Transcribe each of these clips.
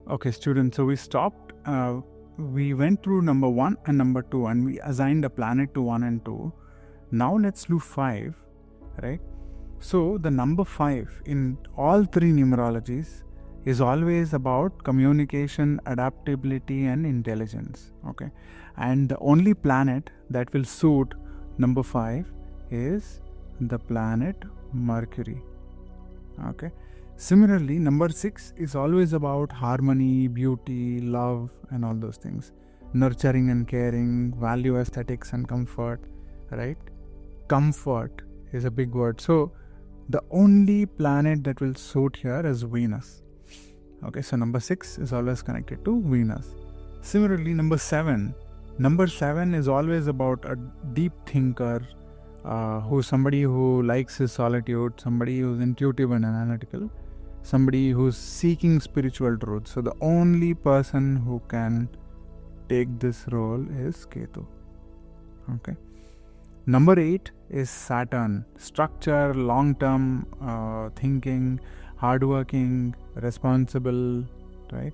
Okay, students, so we stopped. We went through number 1 and number 2 and we assigned a planet to 1 and 2. Now let's do 5, right? So the number 5 in all 3 numerologies is always about communication, adaptability and intelligence, okay? And the only planet that will suit number 5 is the planet Mercury, okay? Similarly, number 6 is always about harmony, beauty, love and all those things. Nurturing and caring, value aesthetics and comfort, right? Comfort is a big word. So the only planet that will suit here is Venus. Okay, so number 6 is always connected to Venus. Similarly, number 7 is always about a deep thinker, who's somebody who likes his solitude, somebody who's intuitive and analytical, somebody who's seeking spiritual truth. So the only person who can take this role is Ketu. Okay. Number 8 is Saturn. Structure, long-term thinking, hardworking, responsible, right?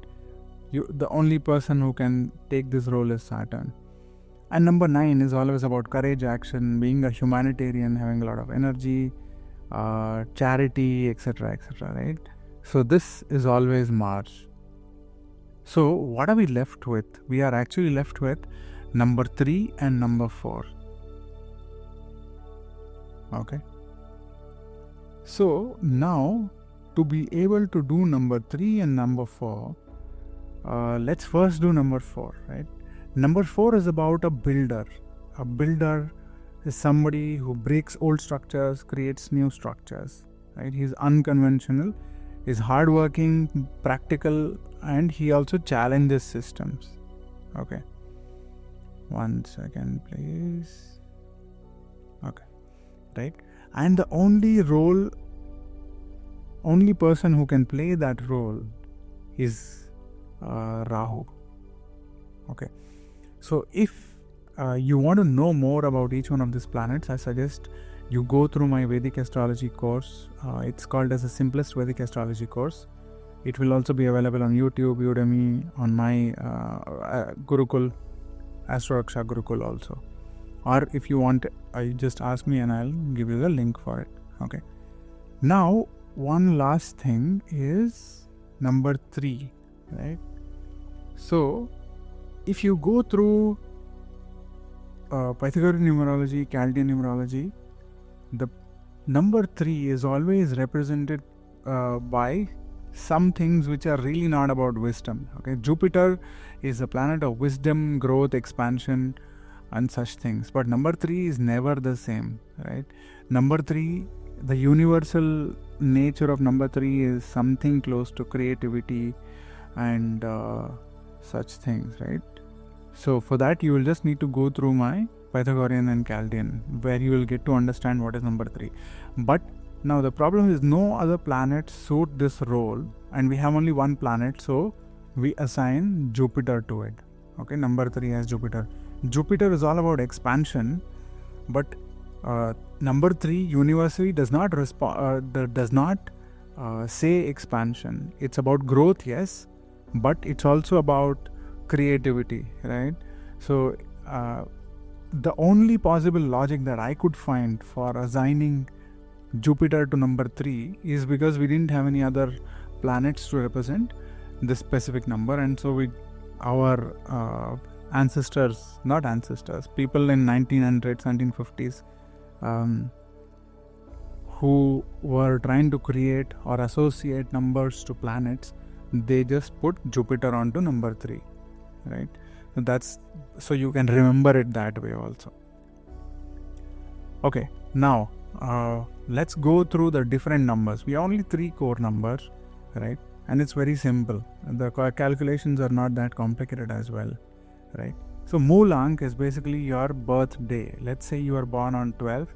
The only person who can take this role is Saturn. And number 9 is always about courage, action, being a humanitarian, having a lot of energy, charity, etc., right? So this is always Mars. So what are we left with? We are actually left with number 3 and number 4. Okay. So now to be able to do number 3 and number 4, let's first do number 4, right? Number 4 is about a builder. A builder is somebody who breaks old structures, creates new structures, right? He's unconventional, is hardworking, practical, and he also challenges systems. Okay. 1 second, please. Okay. Right? And the only person who can play that role is Rahu. Okay. So if you want to know more about each one of these planets, I suggest you go through my Vedic astrology course. It's called as the simplest Vedic astrology course. It will also be available on YouTube, Udemy, on my Gurukul, Astro Raksha Gurukul also. Or if you want, you just ask me and I'll give you the link for it. Okay. Now, one last thing is number 3, right? So, if you go through Pythagorean numerology, Chaldean numerology, the number 3 is always represented by some things which are really not about wisdom. Okay, Jupiter is a planet of wisdom, growth, expansion, and such things. But number 3 is never the same, right? Number 3, the universal nature of number 3 is something close to creativity and such things, right? So for that, you will just need to go through my Pythagorean and Chaldean, where you will get to understand what is number 3. But now the problem is no other planets suit this role, and we have only one planet, so we assign Jupiter to it. Okay, number 3 has Jupiter. Jupiter is all about expansion, but number 3 universally does not say expansion. It's about growth, yes, but it's also about creativity, right? So the only possible logic that I could find for assigning Jupiter to number 3 is because we didn't have any other planets to represent this specific number, and so our people in 1900s, 1950s who were trying to create or associate numbers to planets, they just put Jupiter onto number 3, right? So you can remember it that way also. Okay, now let's go through the different numbers. We have only 3 core numbers, right? And it's very simple. The calculations are not that complicated as well, right? So Moolank is basically your birthday. Let's say you are born on 12th.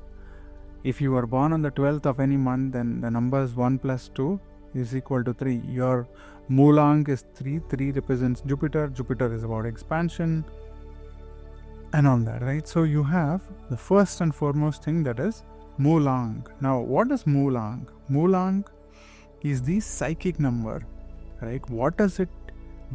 If you are born on the 12th of any month, then the numbers 1 plus 2 is equal to 3. Your Moolank is 3. 3 represents Jupiter. Jupiter is about expansion and all that, right? So you have the first and foremost thing, that is Moolank. Now, what is Moolank? Moolank is the psychic number, right? What does it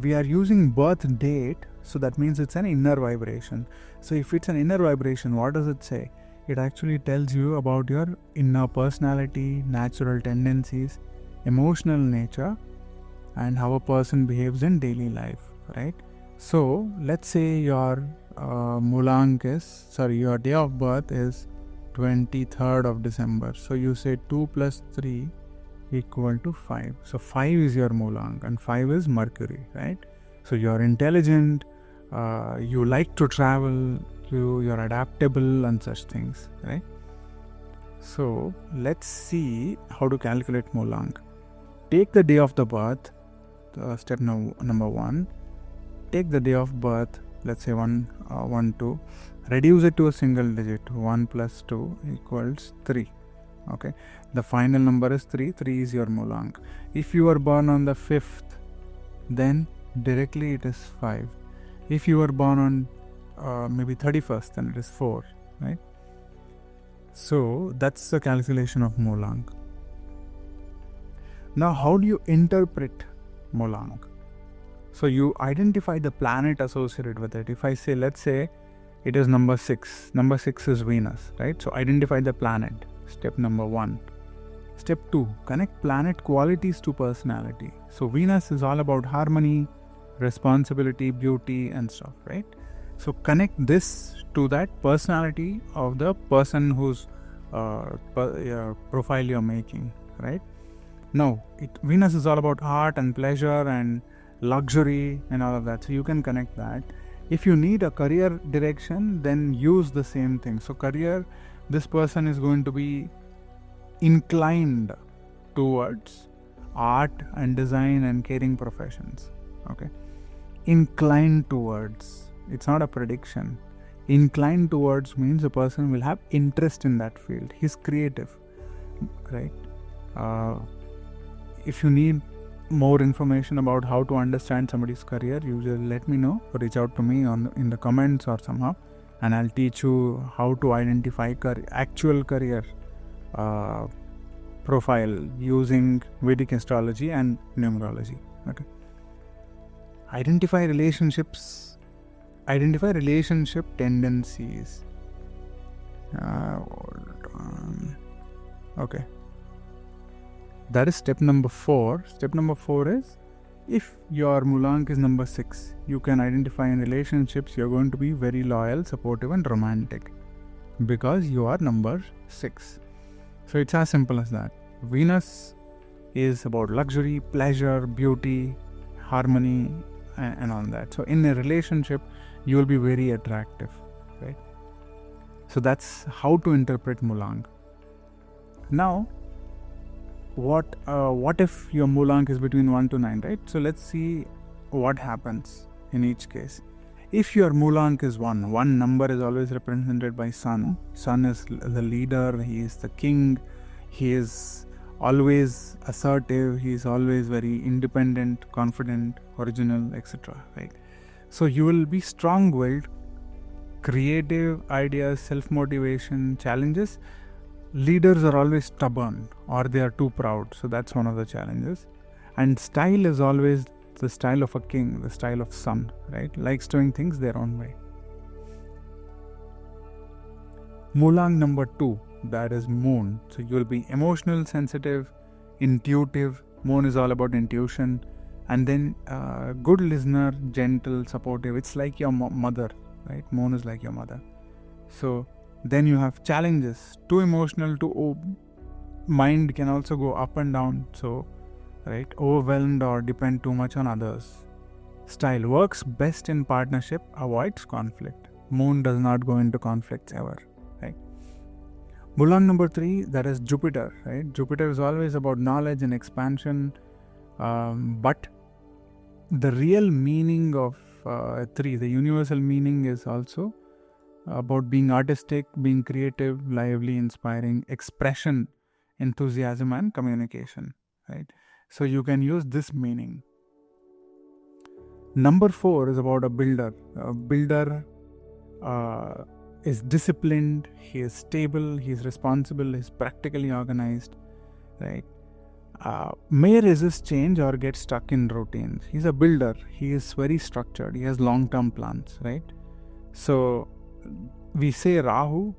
we are using birth date, so that means it's an inner vibration. So if it's an inner vibration, what does it say? It actually tells you about your inner personality, natural tendencies, emotional nature, and how a person behaves in daily life, right? So let's say your your day of birth is 23rd of December. So you say 2 plus 3 equal to 5. So 5 is your Mulang and 5 is Mercury, right? So you're intelligent, you like to travel, you're adaptable and such things, right? So let's see how to calculate Mulang. Take the day of the birth, step number 1. Take the day of birth, let's say 1, 2, reduce it to a single digit. 1 plus 2 equals 3. Okay, the final number is 3. 3 is your Mulang. If you were born on the 5th, then directly it is 5. If you were born on maybe 31st, then it is 4, right? So that's the calculation of Mulang. Now, how do you interpret Mulang? So you identify the planet associated with it. If I say, let's say it is number 6. Number 6 is Venus, right? So identify the planet. Step number 1. Step 2, connect planet qualities to personality. So Venus is all about harmony, responsibility, beauty and stuff, right? So connect this to that personality of the person whose profile you're making, right? Now, Venus is all about art and pleasure and luxury and all of that. So you can connect that. If you need a career direction, then use the same thing. So career, this person is going to be inclined towards art and design and caring professions. Okay, inclined towards, it's not a prediction. Inclined towards means a person will have interest in that field. He's creative, right? If you need more information about how to understand somebody's career, you just let me know, or reach out to me in the comments or somehow, and I'll teach you how to identify actual career profile using Vedic astrology and numerology. Okay. Identify relationship tendencies. Okay. That is step number 4. Step number 4 is, if your Mulang is number 6, you can identify in relationships you're going to be very loyal, supportive and romantic because you are number 6. So it's as simple as that. Venus is about luxury, pleasure, beauty, harmony and all that. So in a relationship, you will be very attractive, right? So that's how to interpret Mulang. Now, what if your Mulang is between 1 to 9, right? So let's see what happens in each case. If your Mulang is 1 number is always represented by Sun. Sun is the leader, he is the king, he is always assertive, he is always very independent, confident, original, etc. Right? So you will be strong-willed, creative ideas, self-motivation, challenges. Leaders are always stubborn or they are too proud. So that's one of the challenges. And style is always the style of a king, the style of Sun, right? Likes doing things their own way. Mulang number 2, that is Moon. So you will be emotional, sensitive, intuitive. Moon is all about intuition. And then good listener, gentle, supportive. It's like your mother, right? Moon is like your mother. So then you have challenges. Too emotional, mind can also go up and down. So, right, overwhelmed or depend too much on others. Style works best in partnership, avoids conflict. Moon does not go into conflicts ever, right? Mulang number 3, that is Jupiter, right? Jupiter is always about knowledge and expansion, but the real meaning of 3, the universal meaning, is also about being artistic, being creative, lively, inspiring, expression, enthusiasm and communication, right? So you can use this meaning. Number 4 is about a builder. A builder is disciplined, he is stable, he is responsible, he is practically organized, right? may resist change or get stuck in routines. He's a builder. He is very structured. He has long-term plans, right? So we say Rahu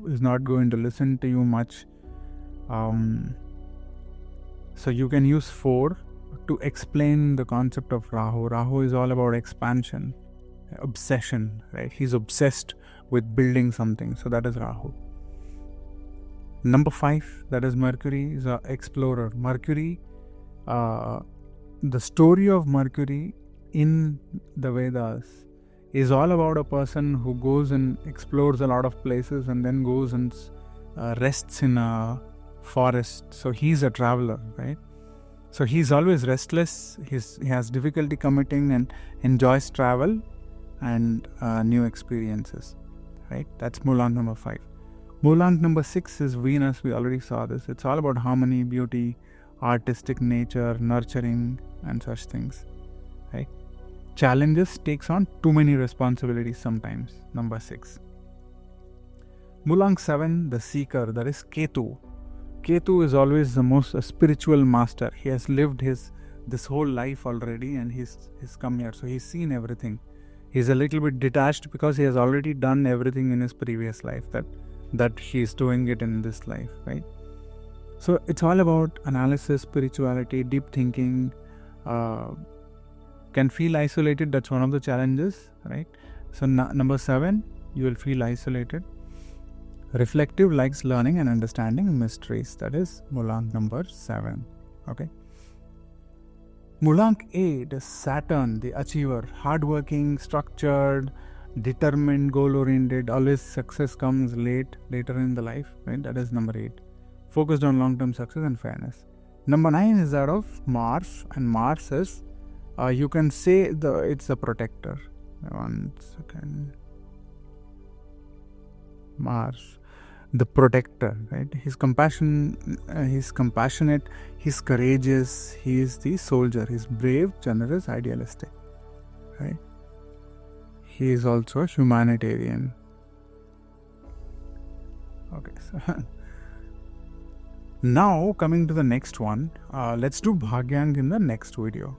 is not going to listen to you much. So you can use 4 to explain the concept of Rahu. Rahu is all about expansion, obsession, right? He's obsessed with building something. So that is Rahu. Number 5, that is Mercury, is an explorer. Mercury, the story of Mercury in the Vedas is all about a person who goes and explores a lot of places and then goes and rests in a forest. So he's a traveler, right? So he's always restless. He has difficulty committing and enjoys travel and new experiences, right? That's Mulant number 5. Mulant number 6 is Venus. We already saw this. It's all about harmony, beauty, artistic nature, nurturing, and such things, right? Challenges, takes on too many responsibilities sometimes. Number 6. Mulant 7, the seeker, that is Ketu. Ketu is always the most spiritual master. He has lived this whole life already and he's come here. So he's seen everything. He's a little bit detached because he has already done everything in his previous life that he's doing it in this life, right? So it's all about analysis, spirituality, deep thinking. Can feel isolated. That's one of the challenges, right? So number 7, you will feel isolated. Reflective, likes learning and understanding mysteries. That is Mulant number 7. Okay. Mulant 8 is Saturn, the achiever. Hardworking, structured, determined, goal-oriented. Always success comes later in the life, right? That is number 8. Focused on long-term success and fairness. Number 9 is that of Mars, and Mars is, you can say it's a protector. One second. Mars, the protector, right? He's compassionate, he's courageous, he is the soldier, he's brave, generous, idealistic, right? He is also a humanitarian. Okay, so now coming to the next one, let's do Bhagyang in the next video.